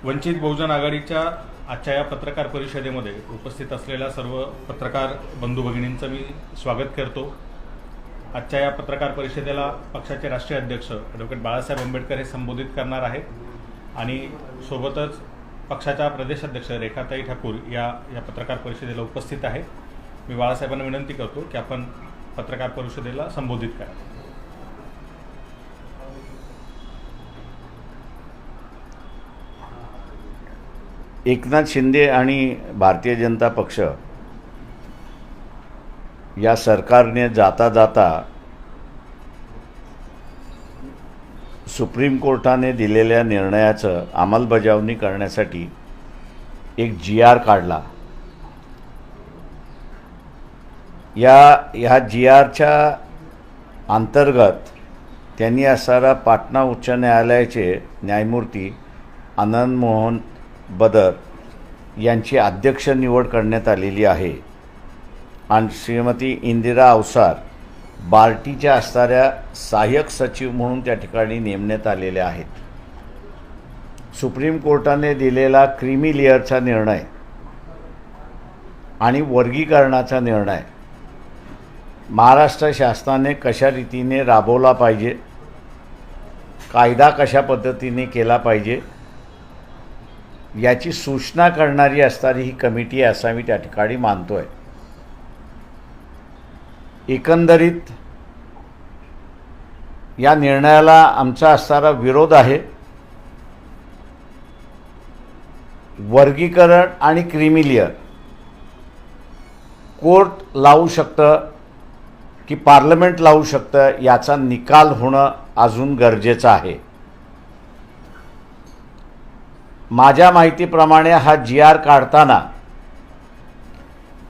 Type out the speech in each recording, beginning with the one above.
वंचित बहुजन आघाडीच्या आजच्या या पत्रकार परिषदेमध्ये उपस्थित असलेल्या सर्व पत्रकार बंधू भगिनींचं मी स्वागत करतो। आजच्या या पत्रकार परिषदेला पक्षाचे राष्ट्रीय अध्यक्ष ॲडव्होकेट बाळासाहेब आंबेडकर हे संबोधित करणार आहेत आणि सोबतच पक्षाच्या प्रदेशाध्यक्ष रेखाताई ठाकूर या पत्रकार परिषदेला उपस्थित आहेत। मी बाळासाहेबांना विनंती करतो की आपण पत्रकार परिषदेला संबोधित करा। एकनाथ शिंदे आणि भारतीय जनता पक्ष या सरकारने जाता जाता सुप्रीम कोर्टाने दिलेल्या निर्णयाचं अंमलबजावणी करण्यासाठी एक GR काढला। या GRच्या अंतर्गत त्यांनी असणारा पाटणा उच्च न्यायालयाचे न्यायमूर्ती आनंद मोहन बदर यांची अध्यक्ष निवड करण्यात आलेली आहे आणि श्रीमती इंदिरा अवसार बार्टीच्या असणाऱ्या सहाय्यक सचिव म्हणून त्या ठिकाणी नेमण्यात आलेल्या आहेत। सुप्रीम कोर्टाने दिलेला क्रीमी लेअरचा निर्णय आणि वर्गीकरणाचा निर्णय महाराष्ट्र शासनाने कशा रीतीने राबवला पाहिजे, कायदा कशा पद्धतीने केला पाहिजे याची सूचना करणारी असणारी ही कमिटी असा मी त्या ठिकाणी मानतोय। एकंदरीत या निर्णयाला आमचा असणारा विरोध आहे। वर्गीकरण आणि क्रीमी लेअर कोर्ट लावू शकतं की पार्लमेंट लावू शकतं याचा निकाल होणं अजून गरजेचं आहे। माझ्या माहितीप्रमाणे हा GR काढताना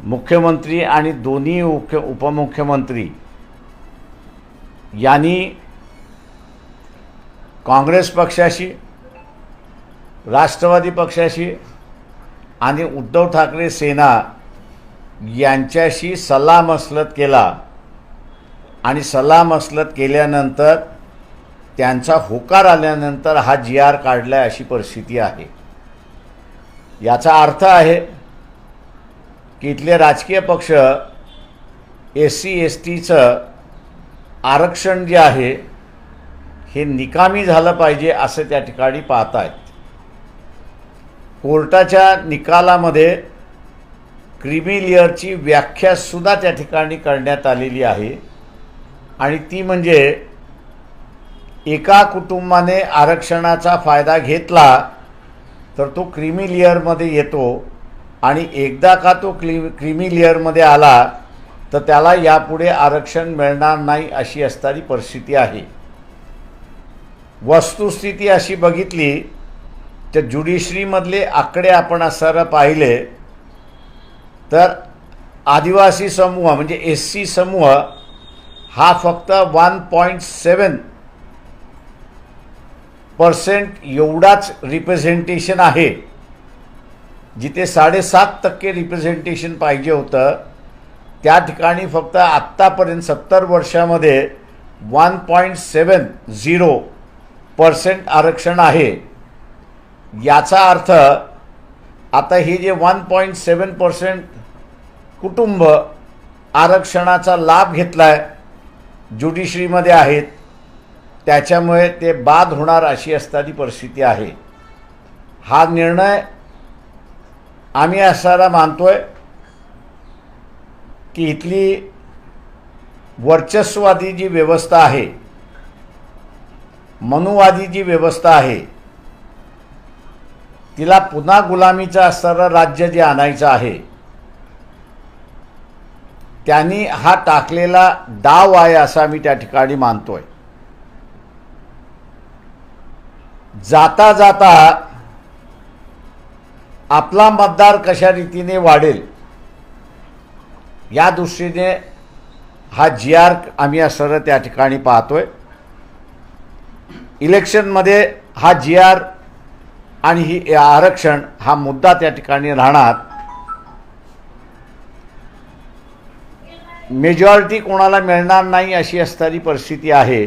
मुख्यमंत्री आणि दोन्ही उपमुख्यमंत्री यांनी काँग्रेस पक्षाशी, राष्ट्रवादी पक्षाशी आणि उद्धव ठाकरे सेना यांच्याशी सल्लामसलत केला आणि सल्लामसलत केल्यानंतर त्यांचा होकार आल्यानंतर हा GR काढला अशी परिस्थिती आहे। याचा अर्थ आहे की इथले राजकीय पक्ष SC STचं आरक्षण जे आहे हे निकामी झालं पाहिजे असं त्या ठिकाणी पाहत आहेत। कोर्टाच्या निकालामध्ये क्रीमी लेअरची व्याख्यासुद्धा त्या ठिकाणी करण्यात आलेली आहे आणि ती म्हणजे एका कुटुंबाने आरक्षणाचा फायदा घेतला तर तो क्रीमी लेअरमध्ये येतो आणि एकदा का तो क्रीमी लेअरमध्ये आला तर त्याला यापुढे आरक्षण मिळणार नाही अशी असणारी परिस्थिती आहे। वस्तुस्थिती अशी बघितली तर ज्युडिशरीमधले आकडे आपण असं पाहिले तर आदिवासी समूह म्हणजे SC समूह हा फक्त 1.7% एवढाच रिप्रेझेंटेशन आहे, जिथे 7.5% रिप्रेझेंटेशन पाहिजे होतं त्या ठिकाणी फक्त आत्तापर्यंत 70 वर्षामध्ये 1.70% आरक्षण आहे। याचा अर्थ आता हे जे 1.7% कुटुंब आरक्षणाचा लाभ घेतलाय ज्युडिशरीमध्ये आहेत त्याच्यामुळे ते बाद होणार अशी असणारी परिस्थिती आहे। हा निर्णय आम्ही असा मानतोय की इथली वर्चस्ववादी जी व्यवस्था आहे, मनुवादी जी व्यवस्था आहे, तिला पुन्हा गुलामीचं असणारं राज्य जे आणायचं आहे त्यांनी हा टाकलेला डाव आहे असा मी त्या ठिकाणी मानतोय। जाता जाता आपला मतदार कशा रीतीने वाढेल या दृष्टीने हा GR आम्ही असं त्या ठिकाणी पाहतोय। इलेक्शनमध्ये हा GR आणि ही आरक्षण हा मुद्दा त्या ठिकाणी राहणार। मेजॉरिटी कोणाला मिळणार नाही अशी असणारी परिस्थिती आहे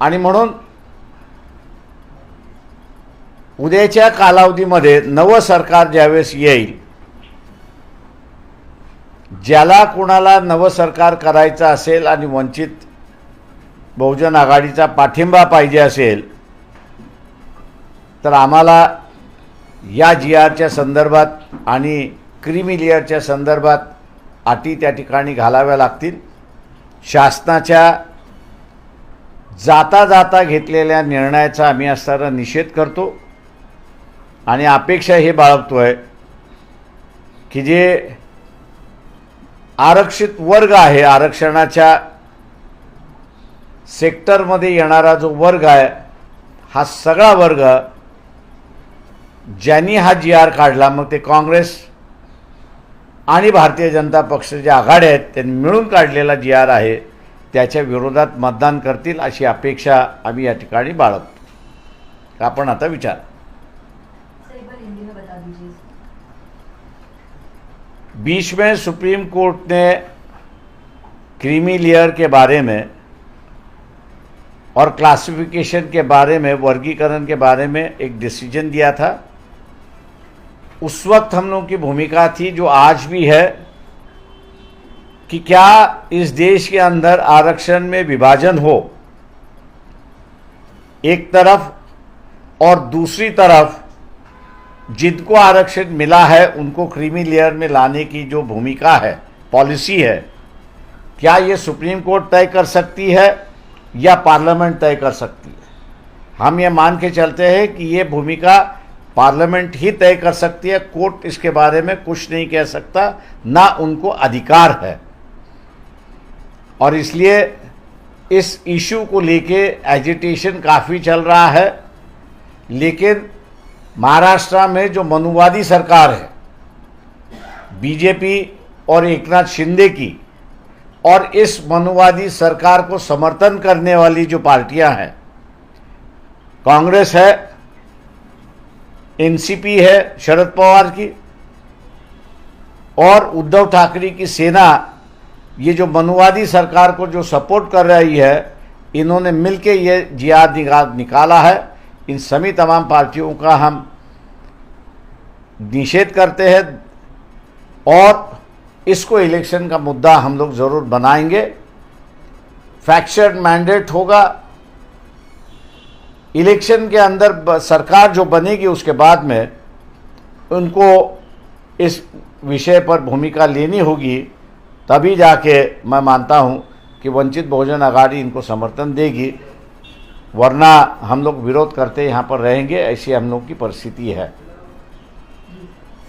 आणि म्हणून उद्याच्या कालावधीमध्ये नवं सरकार ज्यावेळेस येईल, ज्याला कोणाला नवं सरकार करायचं असेल आणि वंचित बहुजन आघाडीचा पाठिंबा पाहिजे असेल तर आम्हाला या GRच्या संदर्भात आणि क्रीमी लेअरच्या संदर्भात अटी त्या ठिकाणी घालाव्या लागतील. शासनाच्या जाता जाता घेतलेल्या निर्णयाचा आम्ही असणारा निषेध करतो आणि अपेक्षा हे बाळगतो आहे की जे आरक्षित वर्ग आहे, आरक्षणाच्या सेक्टरमध्ये येणारा जो वर्ग आहे, हा सगळा वर्ग ज्यांनी हा GR काढला, मग ते काँग्रेस आणि भारतीय जनता पक्षाच्या आघाड्या आहेत त्यांनी मिळून काढलेला GR आहे, त्याच्या विरोधात मतदान करतील अशी अपेक्षा आम्ही या ठिकाणी बाळगतो. आपण आता विचार. बीच में सुप्रीम कोर्ट ने क्रीमी लेयर के बारे में और क्लासिफिकेशन के बारे में, वर्गीकरण के बारे में एक डिसीजन दिया था. उस वक्त हम लोगों की भूमिका थी, जो आज भी है, कि क्या इस देश के अंदर आरक्षण में विभाजन हो एक तरफ, और दूसरी तरफ जिनको आरक्षण मिला है उनको क्रीमी लेयर में लाने की जो भूमिका है, पॉलिसी है, क्या ये सुप्रीम कोर्ट तय कर सकती है या पार्लियामेंट तय कर सकती है? हम ये मान के चलते हैं कि ये भूमिका पार्लियामेंट ही तय कर सकती है. कोर्ट इसके बारे में कुछ नहीं कह सकता, ना उनको अधिकार है. और इसलिए इस इशू को लेके एजिटेशन काफ़ी चल रहा है. लेकिन महाराष्ट्र में जो मनुवादी सरकार है, बीजेपी और एकनाथ शिंदे की, और इस मनुवादी सरकार को समर्थन करने वाली जो पार्टियां हैं, कांग्रेस है, एनसीपी है शरद पवार की, और उद्धव ठाकरे की सेना, ये जो मनुवादी सरकार को जो सपोर्ट कर रही है, इन्होंने मिलके ये GR निकाला है. इन सभी तमाम पार्टियों का हम निषेध करते हैं और इसको इलेक्शन का मुद्दा हम लोग ज़रूर बनाएंगे. फैक्शन मैंडेट होगा. इलेक्शन के अंदर सरकार जो बनेगी उसके बाद में उनको इस विषय पर भूमिका लेनी होगी, तभी जाके मैं मानता हूं कि वंचित बहुजन आघाड़ी इनको समर्थन देगी. वरना हम लोग विरोध करते यहाँ पर रहेंगे, ऐसी हम लोग की परिस्थिति है.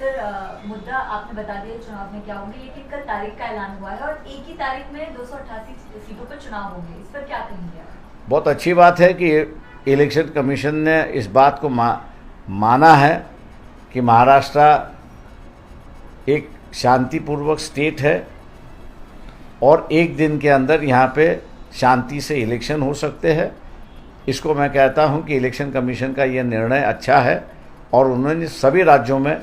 सर, मुद्दा आपने बता दिया चुनाव में क्या होंगे, लेकिन कल तारीख का ऐलान हुआ है और एक ही तारीख में 288 सीटों पर चुनाव होंगे. इस पर क्या कहेंगे आप? बहुत अच्छी बात है कि इलेक्शन कमीशन ने इस बात को माना है कि महाराष्ट्र एक शांतिपूर्वक स्टेट है और एक दिन के अंदर यहाँ पे शांति से इलेक्शन हो सकते हैं. इसको मैं कहता हूँ कि इलेक्शन कमीशन का ये निर्णय अच्छा है और उन्होंने सभी राज्यों में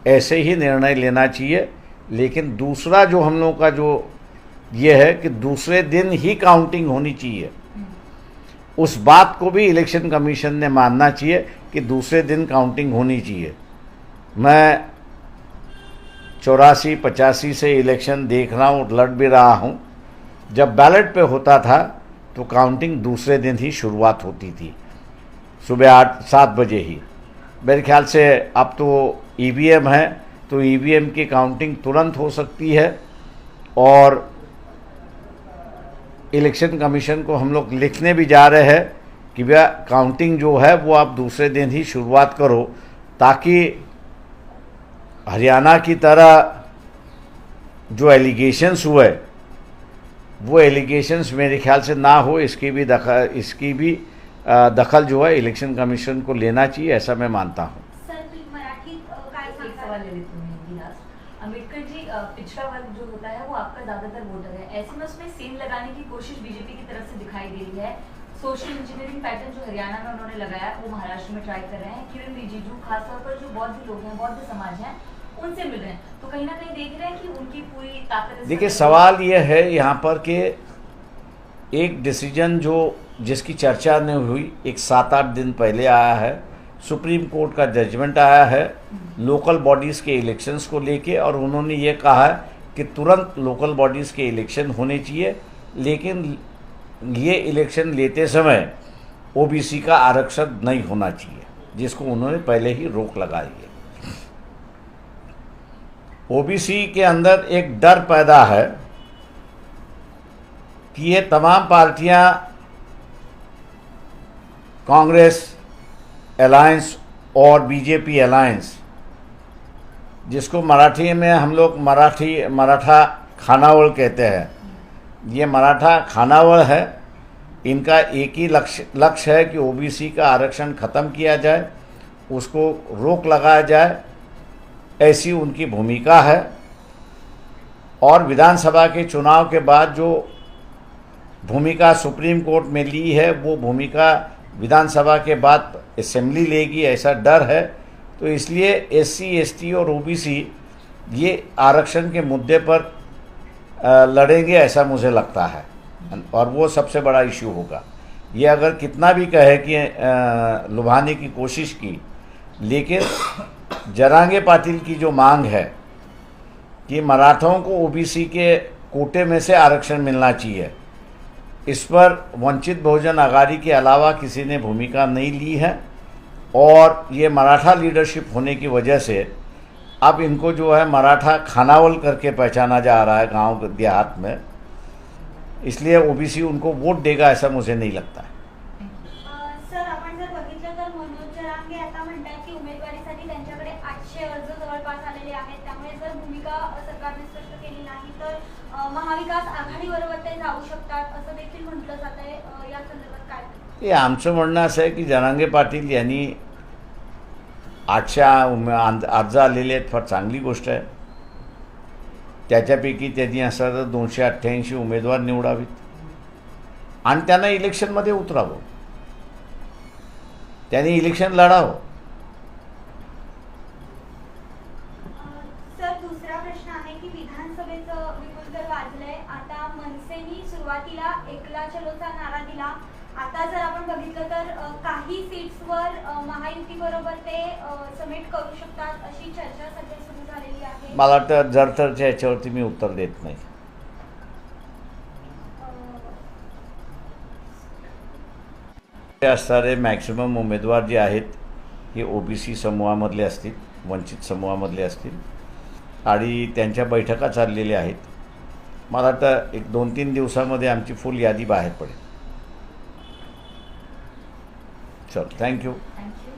ऐसे ही निर्णय लेना चाहिए. लेकिन दूसरा जो हम लोगों का जो ये है कि दूसरे दिन ही काउंटिंग होनी चाहिए, उस बात को भी इलेक्शन कमीशन ने मानना चाहिए कि दूसरे दिन काउंटिंग होनी चाहिए. मैं 84-85 से इलेक्शन देख रहा हूँ, लड़ भी रहा हूँ. जब बैलेट पे होता था तो काउंटिंग दूसरे दिन ही शुरुआत होती थी, सुबह 8-7 बजे ही. मेरे ख्याल से अब तो EVM है, तो EVM की काउंटिंग तुरंत हो सकती है. और इलेक्शन कमीशन को हम लोग लिखने भी जा रहे हैं कि भैया काउंटिंग जो है वो आप दूसरे दिन ही शुरुआत करो, ताकि हरियाणा की तरह जो एलिगेशंस हुए वो एलिगेशंस मेरे ख्याल से ना हो. इसकी भी दखल जो है इलेक्शन कमीशन को लेना चाहिए, ऐसा मैं मानता हूँ. एक सवाल ले लेती हूँ. अम्बेडकर जी, पिछड़ा वर्ग जो होता है वो आपका ज्यादातर वोटर है, ऐसे में उसमें सेम लगाने की कोशिश बीजेपी की तरफ से दिखाई दे रही है. सोशल इंजीनियरिंग पैटर्न जो हरियाणा में उन्होंने लगाया वो महाराष्ट्र में ट्राई कर रहे हैं. किरण रिजिजू खासतौर पर जो बौद्ध लोग हैं, बौद्ध समाज हैं, उनसे मिल रहे हैं, तो कहीं ना कहीं देख रहे हैं कि उनकी पूरी ताकत. देखिए, सवाल ये है यहाँ पर कि एक डिसीजन जो जिसकी चर्चा नहीं हुई, एक 7-8 दिन पहले आया है सुप्रीम कोर्ट का जजमेंट आया है लोकल बॉडीज़ के इलेक्शंस को लेके, और उन्होंने ये कहा है कि तुरंत लोकल बॉडीज़ के इलेक्शन होने चाहिए, लेकिन ये इलेक्शन लेते समय ओबीसी का आरक्षण नहीं होना चाहिए, जिसको उन्होंने पहले ही रोक लगाई है। ओबीसी के अंदर एक डर पैदा है कि ये तमाम पार्टियां कांग्रेस अलायंस और बीजेपी अलायंस, जिसको मराठी में हम लोग मराठा खानावळ कहते हैं, ये मराठा खानावळ है, इनका एक ही लक्ष्य है कि ओबीसी का आरक्षण ख़त्म किया जाए, उसको रोक लगाया जाए, ऐसी उनकी भूमिका है। और विधानसभा के चुनाव के बाद जो भूमिका सुप्रीम कोर्ट में ली है, वो भूमिका विधानसभा के बाद असेंबली लेगी, ऐसा डर है। तो इसलिए एससी, एसटी और ओबीसी ये आरक्षण के मुद्दे पर लड़ेंगे, ऐसा मुझे लगता है, और वो सबसे बड़ा इशू होगा। ये अगर कितना भी कहे कि लुभाने की कोशिश की, लेकिन जरांगे पाटिल की जो मांग है कि मराठों को ओबीसी के कोटे में से आरक्षण मिलना चाहिए, इस पर वंचित बहुजन आघाड़ी के अलावा किसी ने भूमिका नहीं ली है। और ये मराठा लीडरशिप होने की वजह से अब इनको जो है मराठा खानावळ करके पहचाना जा रहा है गांव देहात में, इसलिए ओबीसी उनको वोट देगा ऐसा मुझे नहीं लगता है। सर, आपण जर बघितलं तर मनोज जरांगे आता म्हणतात की उमेदवारीसाठी त्यांच्याकडे 800 अर्ज जवळपास आलेले आहेत, त्यामुळे जर भूमिका सरकारने स्पष्ट केली नाही तर महाविकास आघाडीबरोबर ते जाऊ शकतात असं देखील म्हटलं जात आहे। या संदर्भात काय? हे आमचं म्हणणं असं आहे की जरांगे पाटील यांनी 800 अर्ज आलेले आहेत, फार चांगली गोष्ट आहे। त्याच्यापैकी त्यांनी असं तर 288 उमेदवार निवडावीत आणि त्यांना इलेक्शनमध्ये उतरावं, त्यांनी इलेक्शन लढावं। सर, दुसरा प्रश्न आहे की विधानसभेचं विपुल वाजलंय। आता मनसेनी सुरुवातीला एकला चलोचा नारा दिला, आता जर आपण बघितलं तर काही सीट्सवर महायुती बरोबर ते समेट करू शकतात अशी चर्चा सध्या सुरू झालेली आहे। मला वाटतं जरतरच्या याच्यावरती मी उत्तर देत नाही। असणारे मॅक्सिमम उमेदवार जे आहेत हे ओबीसी समूहामधले असतील, वंचित समूहामधले असतील, आणि त्यांच्या बैठका चाललेल्या आहेत। मला वाटतं 1-2-3 दिवसामध्ये आमची फुल यादी बाहेर पडेल। चल, थँक्यू। थँक्यू।